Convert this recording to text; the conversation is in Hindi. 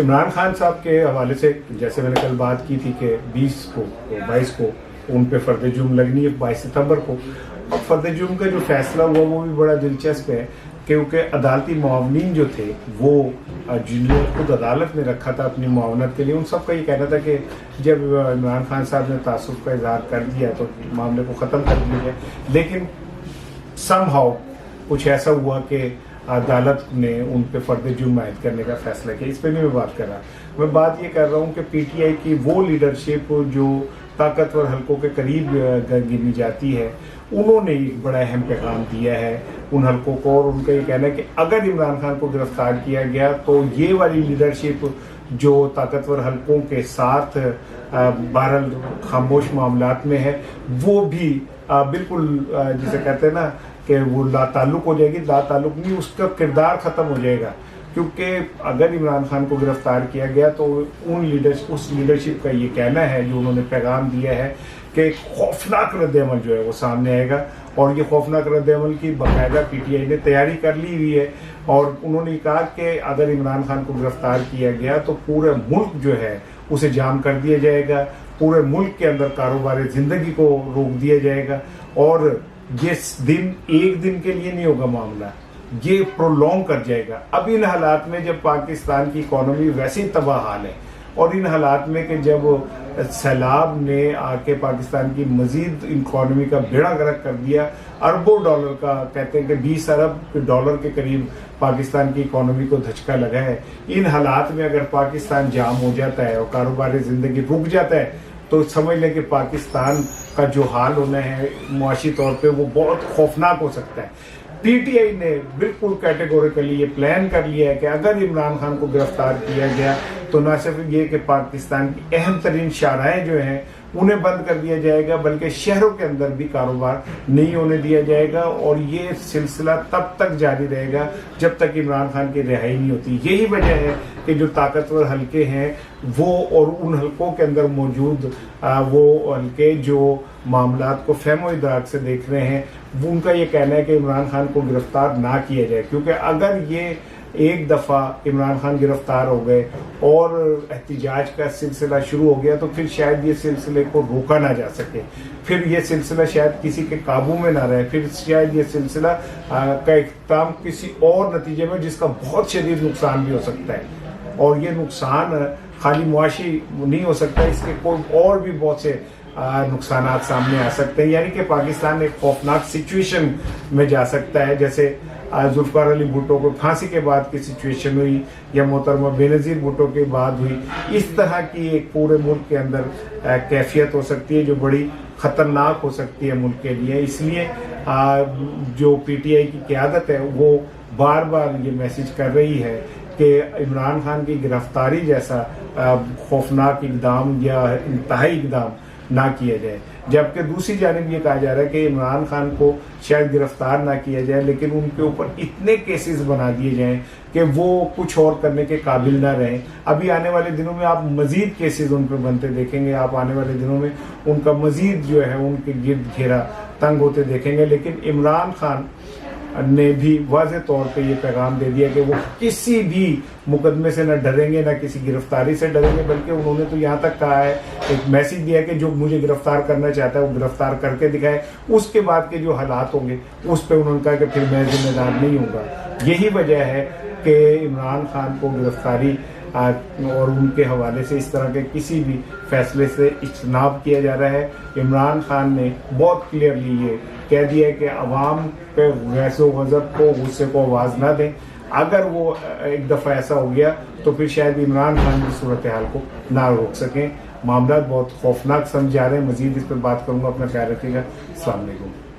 इमरान खान साहब के हवाले से जैसे मैंने कल बात की थी कि 22 को उन पे फर्द जुर्म लगनी है 22 सितंबर को। फर्द जुर्म का जो फैसला हुआ वो भी बड़ा दिलचस्प है क्योंकि अदालती मुआवनीन जो थे वो जिन्हें खुद अदालत ने रखा था अपनी मुआवनत के लिए, उन सब का ये कहना था कि जब इमरान खान साहब ने तासुब का इजहार कर दिया तो मामले को ख़त्म कर दिया जाए। लेकिन समहाउ कुछ ऐसा हुआ कि अदालत ने उन पे फर्द जुर्म आयद करने का फैसला किया। इस पर नहीं मैं बात कर रहा, मैं बात ये कर रहा हूँ कि पीटीआई की वो लीडरशिप जो ताकतवर हलकों के करीब गिनी जाती है, उन्होंने एक बड़ा अहम पैगाम दिया है उन हलकों को, और उनका ये कहना है कि अगर इमरान खान को गिरफ्तार किया गया तो ये वाली लीडरशिप जो ताकतवर हलकों के साथ बहरहाल खामोश मामलात में है वो भी बिल्कुल जिसे कहते हैं ना कि वो लाताल्लुक हो जाएगी। लाताल्लुक नहीं, उसका किरदार ख़त्म हो जाएगा, क्योंकि अगर इमरान खान को गिरफ्तार किया गया तो उस लीडरशिप का ये कहना है जो उन्होंने पैगाम दिया है कि खौफनाक रद्द-ए-अमल जो है वो सामने आएगा, और ये खौफनाक रद्द-ए-अमल की बाकायदा पीटीआई ने तैयारी कर ली हुई है। और उन्होंने कहा कि अगर इमरान खान को गिरफ्तार किया गया तो पूरे मुल्क जो है उसे जाम कर दिया जाएगा, पूरे मुल्क के अंदर कारोबार ज़िंदगी को रोक दिया जाएगा, और ये दिन एक दिन के लिए नहीं होगा मामला, ये प्रोलॉन्ग कर जाएगा। अब इन हालात में जब पाकिस्तान की इकॉनमी वैसे ही तबाह हाल है, और इन हालात में कि जब सैलाब ने आके पाकिस्तान की मजीद इकॉनमी का बेड़ा गर्क कर दिया, अरबों डॉलर का कहते हैं कि 20 अरब डॉलर के करीब पाकिस्तान की इकॉनमी को धचका लगा है। इन हालात में अगर पाकिस्तान जाम हो जाता है और कारोबार ज़िंदगी रुक जाता है तो समझ लें कि पाकिस्तान का जो हाल होना है मुआशी तौर पे वो बहुत खौफनाक हो सकता है। पीटीआई ने बिल्कुल कैटेगोरिकली ये प्लान कर लिया है कि अगर इमरान खान को गिरफ्तार किया गया तो न सिर्फ ये कि पाकिस्तान की अहम तरीन शाहराहें जो हैं उन्हें बंद कर दिया जाएगा, बल्कि शहरों के अंदर भी कारोबार नहीं होने दिया जाएगा, और ये सिलसिला तब तक जारी रहेगा जब तक इमरान खान की रिहाई नहीं होती। यही वजह है कि जो ताकतवर हलके हैं वो, और उन हलकों के अंदर मौजूद वो हलके जो मामलात को फहमो इदराक से देख रहे हैं, वो उनका ये कहना है कि इमरान खान को गिरफ्तार ना किया जाए, क्योंकि अगर ये एक दफ़ा इमरान खान गिरफ्तार हो गए और एहतिजाज का सिलसिला शुरू हो गया तो फिर शायद ये सिलसिले को रोका ना जा सके, फिर ये सिलसिला शायद किसी के काबू में ना रहे, फिर शायद ये सिलसिला का इख्तिताम किसी और नतीजे में जिसका बहुत शदीद नुकसान भी हो सकता है, और ये नुकसान खाली मुआशी नहीं हो सकता, इसके कोई और भी बहुत से नुकसान सामने आ सकते हैं। यानी कि पाकिस्तान एक खौफनाक सिचुएशन में जा सकता है, जैसे जुल्फ़िकार अली भुट्टो को फांसी के बाद की सिचुएशन हुई या मोहतरमा बेनज़ीर भुट्टो के बाद हुई। इस तरह की एक पूरे मुल्क के अंदर कैफियत हो सकती है जो बड़ी ख़तरनाक हो सकती है मुल्क के लिए। इसलिए जो पीटीआई की क़यादत है वो बार बार ये मैसेज कर रही है कि इमरान खान की गिरफ्तारी जैसा खौफनाक इक़दाम या इंतहाई इक़दाम ना किया जाए, जबकि दूसरी जानिब ये कहा जा रहा है कि इमरान खान को शायद गिरफ्तार ना किया जाए, लेकिन उनके ऊपर इतने केसेस बना दिए जाएं कि वो कुछ और करने के काबिल ना रहें। अभी आने वाले दिनों में आप मज़ीद केसेस उन पर बनते देखेंगे, आप आने वाले दिनों में उनका मज़ीद जो है उनके गिर्द घेरा तंग होते देखेंगे। लेकिन इमरान खान ने भी वाज़े तौर पे ये पैगाम दे दिया कि वो किसी भी मुकदमे से न डरेंगे, न किसी गिरफ्तारी से डरेंगे, बल्कि उन्होंने तो यहाँ तक कहा है, एक मैसेज दिया कि जो मुझे गिरफ्तार करना चाहता है वो गिरफ्तार करके दिखाए, उसके बाद के जो हालात होंगे उस पर उन्होंने कहा कि फिर मैं जिम्मेदार नहीं होगा। यही वजह है कि इमरान खान को गिरफ्तारी और उनके हवाले से इस तरह के किसी भी फैसले से इज्तनाब किया जा रहा है। इमरान खान ने बहुत क्लियरली ये कह दिया है कि अवाम पे गैसो गज़ब को, गुस्से को आवाज़ ना दें। अगर वो एक दफ़ा ऐसा हो गया तो फिर शायद इमरान खान की सूरत हाल को ना रोक सकें। मामला बहुत खौफनाक समझ आ रहे हैं। मज़ीद इस पर बात करूँगा, अपना ख्याल रखिएगा। अस्सलाम वालेकुम।